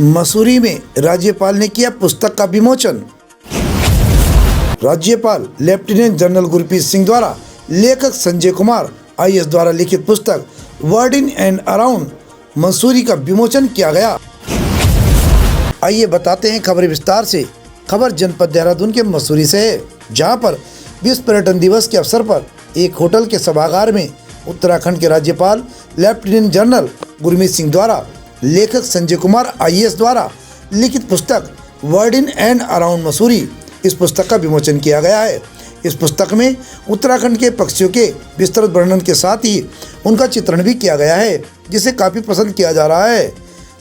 मसूरी में राज्यपाल ने किया पुस्तक का विमोचन। राज्यपाल लेफ्टिनेंट जनरल गुरप्रीत सिंह द्वारा लेखक संजय कुमार आईएएस द्वारा लिखित पुस्तक word in and around Mussoorie का विमोचन किया गया। आइए बताते हैं खबर विस्तार से। खबर जनपद देहरादून के मसूरी से है, जहां पर विश्व पर्यटन दिवस के अवसर पर एक होटल के सभागार में उत्तराखंड के राज्यपाल लेफ्टिनेंट जनरल गुरमीत सिंह द्वारा लेखक संजय कुमार आईएएस द्वारा लिखित पुस्तक word in and around Mussoorie, इस पुस्तक का विमोचन किया गया है। इस पुस्तक में उत्तराखंड के पक्षियों के विस्तृत वर्णन के साथ ही उनका चित्रण भी किया गया है, जिसे काफ़ी पसंद किया जा रहा है।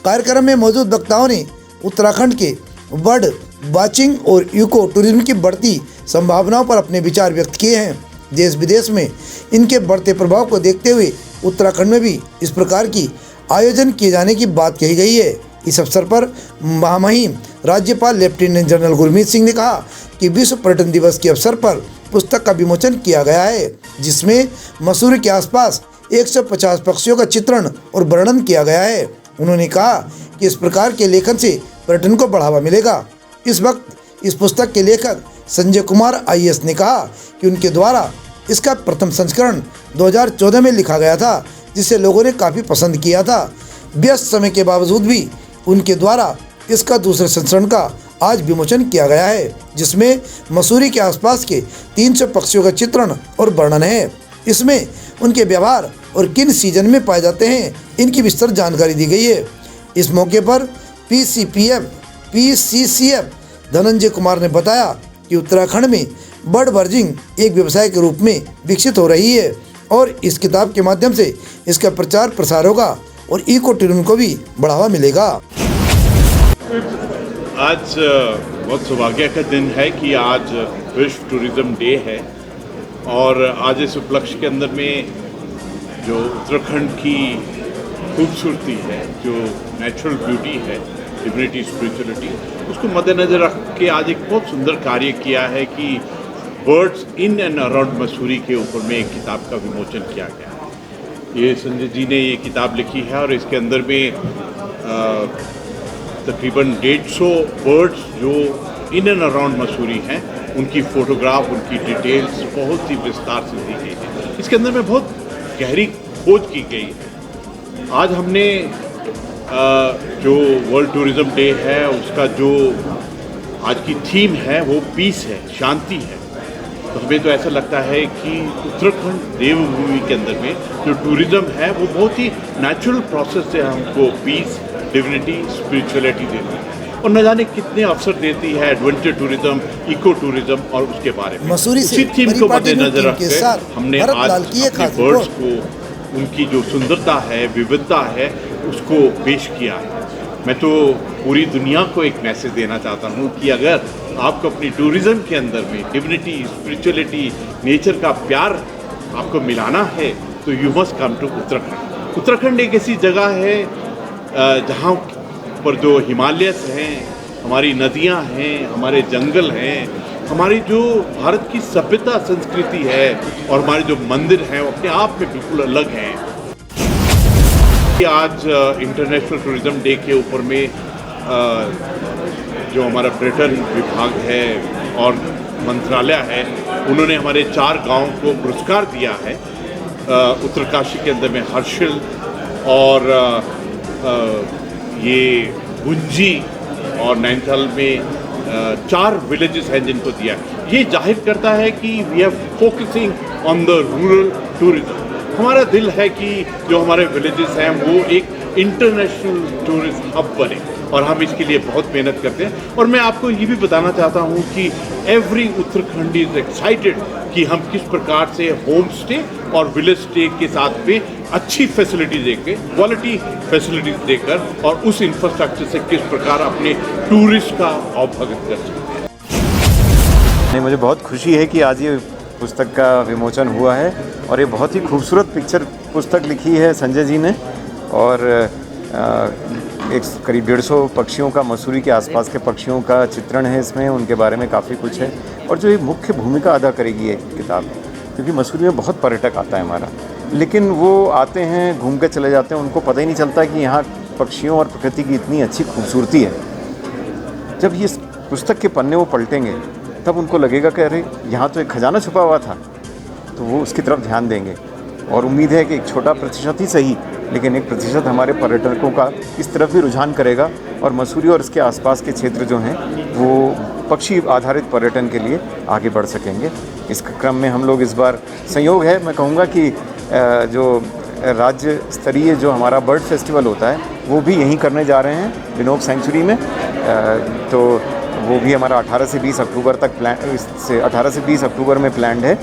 कार्यक्रम में मौजूद वक्ताओं ने उत्तराखंड के बर्ड वाचिंग और इको टूरिज्म की बढ़ती संभावनाओं पर अपने विचार व्यक्त किए हैं। देश विदेश में इनके बढ़ते प्रभाव को देखते हुए उत्तराखंड में भी इस प्रकार की आयोजन किए जाने की बात कही गई है। इस अवसर पर महामहिम राज्यपाल लेफ्टिनेंट जनरल गुरमीत सिंह ने कहा कि विश्व पर्यटन दिवस के अवसर पर पुस्तक का विमोचन किया गया है, जिसमें मसूरी के आसपास 150 पक्षियों का चित्रण और वर्णन किया गया है। उन्होंने कहा कि इस प्रकार के लेखन से पर्यटन को बढ़ावा मिलेगा। इस वक्त इस पुस्तक के लेखक संजय कुमार आईएएस ने कहा कि उनके द्वारा इसका प्रथम संस्करण 2014 में लिखा गया था, जिसे लोगों ने काफ़ी पसंद किया था। व्यस्त समय के बावजूद भी उनके द्वारा इसका दूसरे संस्करण का आज विमोचन किया गया है, जिसमें मसूरी के आसपास के 300 पक्षियों का चित्रण और वर्णन है। इसमें उनके व्यवहार और किन सीजन में पाए जाते हैं, इनकी विस्तृत जानकारी दी गई है। इस मौके पर पीसीसीएफ धनंजय कुमार ने बताया कि उत्तराखंड में बर्ड वाचिंग एक व्यवसाय के रूप में विकसित हो रही है और इस किताब के माध्यम से इसका प्रचार प्रसार होगा और इको टूरिज्म को भी बढ़ावा मिलेगा। आज बहुत सौभाग्य का दिन है कि आज विश्व टूरिज्म डे है और आज इस उपलक्ष्य के अंदर में जो उत्तराखंड की खूबसूरती है, जो नेचुरल ब्यूटी है, डिविनिटी, स्पिरिचुअलिटी, उसको मद्देनजर रख के आज एक बहुत सुंदर कार्य किया है कि birds in and around Mussoorie के ऊपर में एक किताब का विमोचन किया गया है। ये संजय जी ने ये किताब लिखी है और इसके अंदर में तकरीबन 150 बर्ड्स जो इन एंड अराउंड मसूरी हैं, उनकी फ़ोटोग्राफ, उनकी डिटेल्स बहुत ही विस्तार से दी गई है। इसके अंदर में बहुत गहरी खोज की गई है। आज हमने जो वर्ल्ड टूरिज्म डे है उसका जो आज की थीम है वो पीस है, शांति है। तो हमें तो ऐसा लगता है कि उत्तराखंड देवभूमि के अंदर में जो टूरिज्म है वो बहुत ही नेचुरल प्रोसेस से हमको पीस, डिविनिटी, स्पिरिचुअलिटी देती है और न जाने कितने अवसर देती है एडवेंचर टूरिज्म, इको टूरिज्म और उसके बारे में। उसी थीम को मद्देनजर रखकर हमने आज अपने बर्ड्स को, उनकी जो सुंदरता है, विविधता है, उसको पेश किया है। मैं तो पूरी दुनिया को एक मैसेज देना चाहता हूँ कि अगर आपको अपनी टूरिज्म के अंदर में डिविनिटी, स्पिरिचुअलिटी, नेचर का प्यार आपको मिलाना है तो you must come to Uttarakhand. Uttarakhand एक ऐसी जगह है जहाँ पर जो हिमालयस हैं, हमारी नदियाँ हैं, हमारे जंगल हैं, हमारी जो भारत की सभ्यता, संस्कृति है और हमारे जो मंदिर हैं वो अपने आप में बिल्कुल अलग हैं। आज इंटरनेशनल टूरिज्म डे के ऊपर में जो हमारा पर्यटन विभाग है और मंत्रालय है, उन्होंने हमारे 4 गांव को पुरस्कार दिया है। उत्तरकाशी के अंदर में हर्षिल और ये गुंजी और नैनीताल में 4 विलेजेस हैं जिनको दिया। ये जाहिर करता है कि we are focusing on the rural tourism. हमारा दिल है कि जो हमारे विलेजेस हैं वो एक इंटरनेशनल टूरिज्म हब बने और हम इसके लिए बहुत मेहनत करते हैं। और मैं आपको ये भी बताना चाहता हूँ कि एवरी उत्तराखंडी इज एक्साइटेड कि हम किस प्रकार से होम स्टे और विलेज स्टे के साथ में अच्छी फैसिलिटी देकर, क्वालिटी फैसिलिटीज देकर और उस इंफ्रास्ट्रक्चर से किस प्रकार अपने टूरिस्ट का अवभगत कर सकते हैं। नहीं, मुझे बहुत खुशी है कि आज ये पुस्तक का विमोचन हुआ है और ये बहुत ही खूबसूरत पिक्चर पुस्तक लिखी है संजय जी ने और एक करीब 150 पक्षियों का, मसूरी के आसपास के पक्षियों का चित्रण है इसमें, उनके बारे में काफ़ी कुछ है। और जो ये मुख्य भूमिका अदा करेगी ये किताब, क्योंकि मसूरी में बहुत पर्यटक आता है हमारा, लेकिन वो आते हैं, घूम के चले जाते हैं, उनको पता ही नहीं चलता कि यहाँ पक्षियों और प्रकृति की इतनी अच्छी खूबसूरती है। जब ये पुस्तक के पन्ने वो पलटेंगे तब उनको लगेगा कि अरे यहाँ तो एक खजाना छुपा हुआ था, तो वो उसकी तरफ ध्यान देंगे। और उम्मीद है कि एक छोटा प्रतिशत ही सही, लेकिन 1% हमारे पर्यटकों का इस तरफ भी रुझान करेगा और मसूरी और इसके आसपास के क्षेत्र जो हैं वो पक्षी आधारित पर्यटन के लिए आगे बढ़ सकेंगे। इस क्रम में हम लोग इस बार संयोग है, मैं कहूँगा कि जो राज्य स्तरीय जो हमारा बर्ड फेस्टिवल होता है वो भी यहीं करने जा रहे हैं विनोब सेंचुरी में। तो वो भी हमारा 18 से 20 अक्टूबर तक 18 से 20 अक्टूबर में प्लान्ड है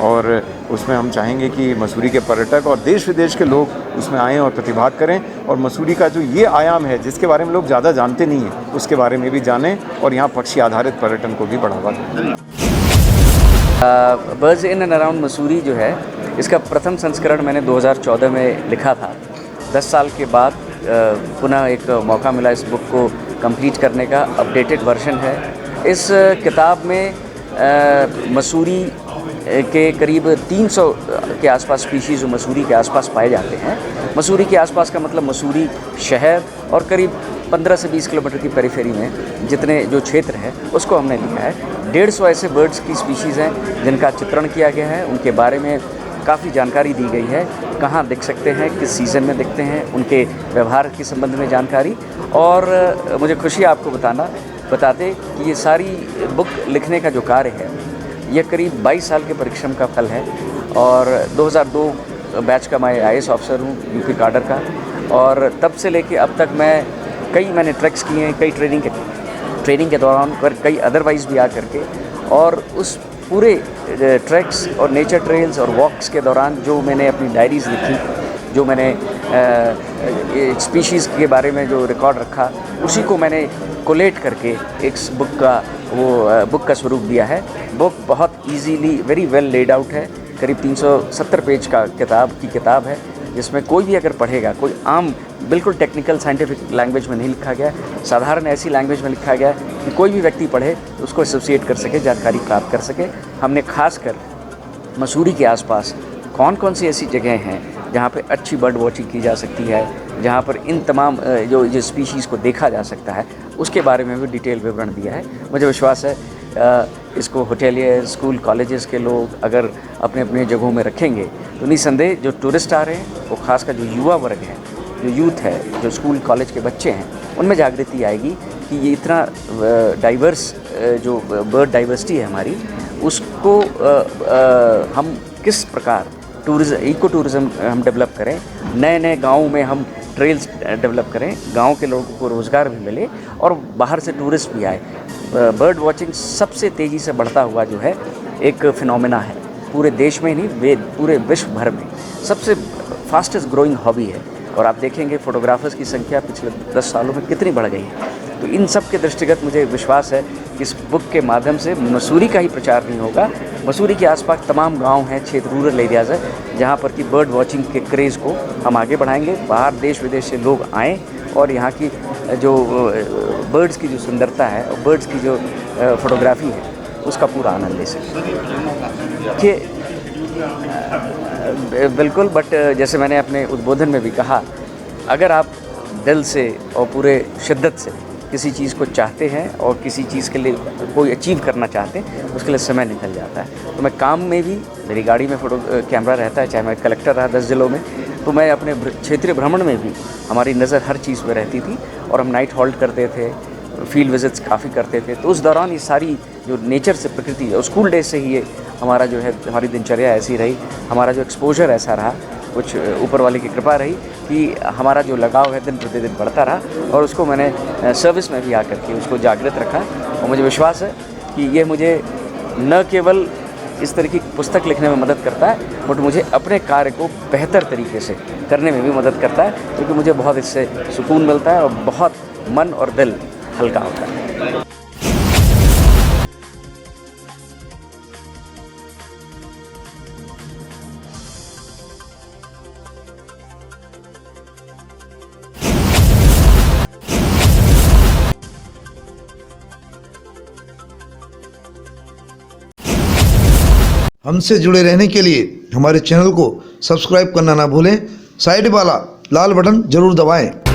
और उसमें हम चाहेंगे कि मसूरी के पर्यटक और देश विदेश के लोग उसमें आएँ और प्रतिभाग करें और मसूरी का जो ये आयाम है जिसके बारे में लोग ज़्यादा जानते नहीं हैं उसके बारे में भी जानें और यहाँ पक्षी आधारित पर्यटन को भी बढ़ावा दें। Birds in and around Mussoorie जो है, इसका प्रथम संस्करण मैंने 2014 में लिखा था। 10 साल के बाद पुनः एक मौका मिला इस बुक को कंप्लीट करने का। अपडेटेड वर्जन है। इस किताब में मसूरी के करीब 300 के आसपास स्पीशीज़ जो मसूरी के आसपास पाए जाते हैं। मसूरी के आसपास का मतलब मसूरी शहर और करीब 15 से 20 किलोमीटर की पेरिफेरी में जितने जो क्षेत्र है उसको हमने लिखा है। 150 ऐसे बर्ड्स की स्पीशीज़ हैं जिनका चित्रण किया गया है, उनके बारे में काफ़ी जानकारी दी गई है, कहाँ दिख सकते हैं, किस सीज़न में दिखते हैं, उनके व्यवहार के संबंध में जानकारी। और मुझे खुशी है आपको बता दें कि ये सारी बुक लिखने का जो कार्य है ये करीब 22 साल के परिश्रम का फल है। और 2002 बैच का मैं IAS ऑफिसर हूँ यूपी काडर का, और तब से लेके अब तक मैंने ट्रैक्स किए हैं, कई ट्रेनिंग के दौरान और कई अदरवाइज़ भी आ करके, और उस पूरे ट्रैक्स और नेचर ट्रेल्स और वॉक्स के दौरान जो मैंने अपनी डायरीज़ लिखी, जो मैंने स्पीशीज़ के बारे में जो रिकॉर्ड रखा, उसी को मैंने कोलेट करके एक बुक का स्वरूप दिया है। बुक बहुत easily very well laid out है। करीब 370 पेज का किताब है, जिसमें कोई भी अगर पढ़ेगा, कोई आम बिल्कुल टेक्निकल साइंटिफिक लैंग्वेज में नहीं लिखा गया, साधारण ऐसी लैंग्वेज में लिखा गया कि कोई भी व्यक्ति पढ़े तो उसको एसोसिएट कर सके, जानकारी प्राप्त कर सके। हमने खासकर मसूरी के आसपास कौन कौन सी ऐसी जगह हैं जहाँ पे अच्छी बर्ड वॉचिंग की जा सकती है, जहाँ पर इन तमाम जो स्पीशीज़ को देखा जा सकता है, उसके बारे में भी डिटेल विवरण दिया है। मुझे विश्वास है इसको होटेलियर, स्कूल, कॉलेजेस के लोग अगर अपने अपने जगहों में रखेंगे तो निसंदेह जो टूरिस्ट आ रहे हैं, वो खासकर जो युवा वर्ग है, जो यूथ है, जो स्कूल कॉलेज के बच्चे हैं, उनमें जागृति आएगी कि ये इतना डाइवर्स जो बर्ड डाइवर्सिटी है हमारी, उसको हम किस प्रकार इको टूरिज़म हम डेवलप करें, नए गाँव में हम ट्रेल्स डेवलप करें, गांव के लोगों को रोज़गार भी मिले और बाहर से टूरिस्ट भी आए। बर्ड वॉचिंग सबसे तेज़ी से बढ़ता हुआ जो है एक फिनोमेना है, पूरे देश में नहीं, पूरे विश्व भर में सबसे फास्टेस्ट ग्रोइंग हॉबी है। और आप देखेंगे फोटोग्राफर्स की संख्या पिछले 10 सालों में कितनी बढ़ गई है। तो इन सब के दृष्टिगत मुझे विश्वास है कि इस बुक के माध्यम से मसूरी का ही प्रचार नहीं होगा, मसूरी के आसपास तमाम गांव हैं, क्षेत्र, रूरल एरियाज़ है, जहां पर कि बर्ड वॉचिंग के क्रेज़ को हम आगे बढ़ाएंगे। बाहर देश विदेश से लोग आएँ और यहाँ की जो बर्ड्स की जो सुंदरता है और बर्ड्स की जो फोटोग्राफी है उसका पूरा आनंद ले सकें। कि बिल्कुल, बट जैसे मैंने अपने उद्बोधन में भी कहा, अगर आप दिल से और पूरे शिद्दत से किसी चीज़ को चाहते हैं और किसी चीज़ के लिए कोई अचीव करना चाहते हैं, उसके लिए समय निकल जाता है। तो मैं काम में भी, मेरी गाड़ी में कैमरा रहता है, चाहे मैं कलेक्टर रहा 10 ज़िलों में, तो मैं अपने क्षेत्रीय भ्रमण में भी हमारी नज़र हर चीज़ पर रहती थी और हम नाइट हॉल्ट करते थे, फील्ड विजिट्स काफ़ी करते थे। तो उस दौरान ये सारी जो नेचर से प्रकृति और स्कूल डेज से ही ये हमारा जो है, हमारी दिनचर्या ऐसी रही, हमारा जो एक्सपोजर ऐसा रहा, कुछ ऊपर वाले की कृपा रही कि हमारा जो लगाव है दिन प्रतिदिन बढ़ता रहा और उसको मैंने सर्विस में भी आकर के उसको जागृत रखा। और मुझे विश्वास है कि ये मुझे न केवल इस तरह की पुस्तक लिखने में मदद करता है, बट मुझे अपने कार्य को बेहतर तरीके से करने में भी मदद करता है, क्योंकि मुझे बहुत इससे सुकून मिलता है और बहुत मन और दिल हल्का होता है। हमसे जुड़े रहने के लिए हमारे चैनल को सब्सक्राइब करना ना भूलें। साइड वाला लाल बटन जरूर दबाएं।